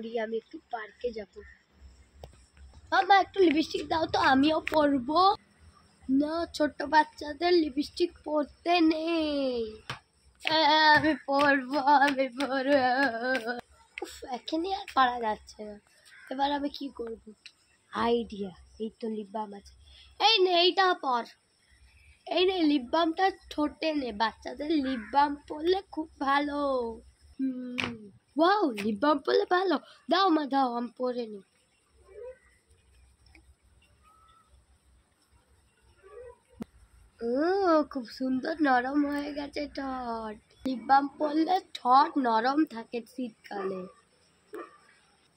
করি, আমি একটু পার্কে যাব। মামা একটু লিপস্টিক দাও তো, আমিও পরবো। না, ছোট বাচ্চাদের লিপস্টিক পরতে নেই। আমি পরবো, আমি পরবো। এখানে আর পারা যাচ্ছে না। এবার আমি কি করব? আইডিয়া, এই তো লিপ বাম আছে। এই নে, এইটা পর। এই নে, লিপ বামটা ঠোঁটে নে। বাচ্চাদের লিপ বাম পরলে খুব ভালো। ওয়াও, লিপ বাম পরলে ভালো। দাও মা, দাও, আমি পরে নি। খুব সুন্দর নরম হয়ে গেছে ঠোঁট। লিপ বাম পরলে ঠোঁট নরম থাকে শীতকালে।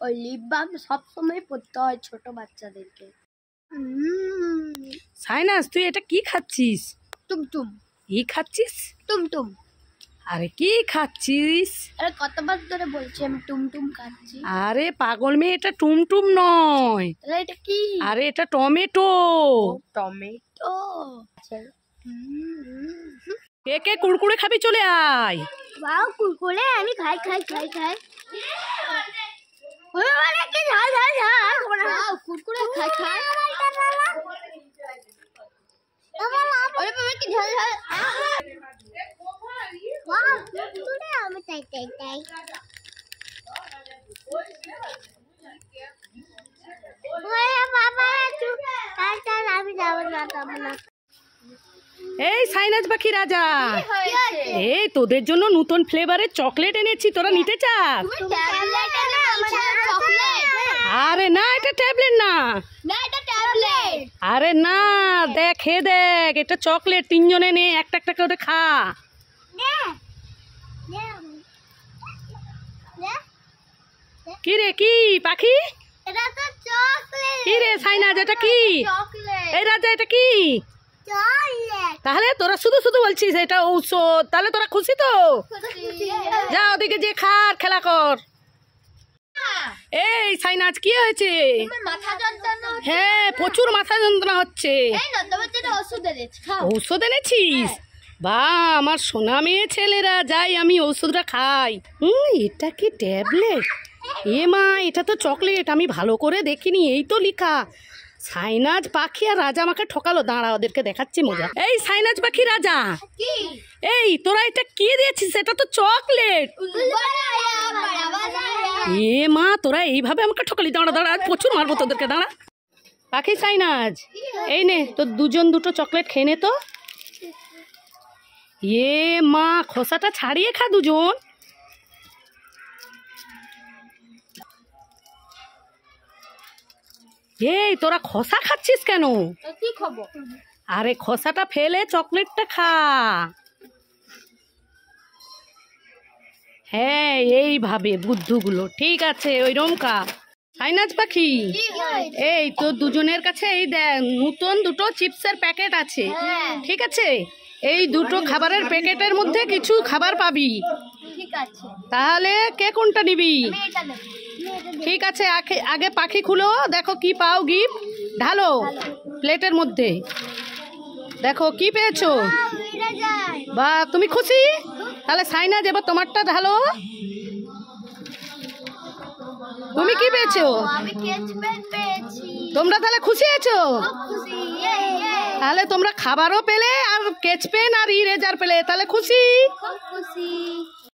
ওই লিপ বাম সবসময় পরতে হয় ছোট বাচ্চাদেরকে। সাইনাস, তুই এটা কি খাচ্ছিস? টুমটুম। কি খাচ্ছিস? টুমটুম। আরে কি খাচ্ছিস? আরে কতবার ধরে বলছি আমি টুমটুম খাচ্ছি। আরে পাগল মেয়ে, এটা টুমটুম নয়। তাহলে এটা কি? আরে এটা টমেটো। টমেটো। কে কে কুড়কুড়ে খাবি? চলে আয়। ওয়াও, কুরকুরে আমি খাই খাই খাই খাই। ওরে বাবা, কি ঝাল ঝাল ঝাল। ওয়াও, কুরকুরে খাই খাই। ওরে বাবা, কি ঝাল ঝাল। ওয়াও, কুরকুরে আমি চাই চাই চাই। ওরে বাবা, চাই চাই, আমি যাব না, যাব না। এই সাইনাজ পাখি রাজা, এই তোদের জন্য নতুন ফ্লেভারের চকলেট এনেছি, তোরা নিতে চাস? আরে না, এটা ট্যাবলেট না। আরে না, দেখ, হে দেখ, এটা চকলেট। তিনজনে নে, একটা একটা করে খা। কি রে, কি পাখি? কি রে সাইনাজ, এটা কি? এই রাজা, এটা কি? তাহলে তোরা শুধু শুধু বলছিস এটা ঔষধ, তাহলে তোরা খুশি তো? যা ওদিকে যে খা, খেলা কর। এই সাইনাজ, কি হয়েছে? হ্যাঁ, প্রচুর মাথা যন্ত্রণা হচ্ছে। ঔষধ এনেছিস? বা, আমার সোনা মেয়ে ছেলেরা, যাই আমি ঔষধটা খাই। এটা কি ট্যাবলেট? এ মা, এটা তো চকলেট। আমি ভালো করে দেখিনি, এই তো লেখা সাইনাজ পাখি আর রাজা আমাকে ঠকালো। দাঁড়া, ওদেরকে দেখাচ্ছি মজা। এই সাইনাজ পাখি রাজা, এই তোরা এটা কি দিয়েছিস? এটা তো চকলেট। এ মা, তোরা এইভাবে আমাকে ঠকালি। দাঁড়া দাঁড়া, আজ প্রচুর মারবো তোদেরকে। দাঁড়া পাখি সাইনাজ, এই নে, তো দুজন দুটো চকলেট খেয়ে নে তো। এ মা, খোসাটা ছাড়িয়ে খা দুজন। এই তোরা খোসা খাচ্ছিস কেন? কি খাবো? আরে খোসাটা ফেলে চকলেটটা খা। হ্যাঁ, এইভাবে বুদ্ধুগুলো। ঠিক আছে, ওইরকম খা। সাইনাজ পাখি, এই তো দুজনের কাছে এই দেখ, নতুন দুটো চিপসের প্যাকেট আছে। ঠিক আছে, এই দুটো খাবারের প্যাকেটের মধ্যে কিছু খাবার পাবি। ঠিক আছে, তাহলে কে কোনটা নিবি? ঠিক আছে, আগে পাখি খুলো, দেখো কি পাও গিফট। ঢালো প্লেটের মধ্যে, দেখো কি পেয়েছো। বা, তুমি খুশি? তাহলে সাইনাজ, এবার তোমারটা ঢালো। তুমি কি পেয়েছো? তোমরা তাহলে খুশি আছো? তাহলে তোমরা খাবারও পেলে, আর স্কেচ পেন আর ইরেজার পেলে, তাহলে খুশি?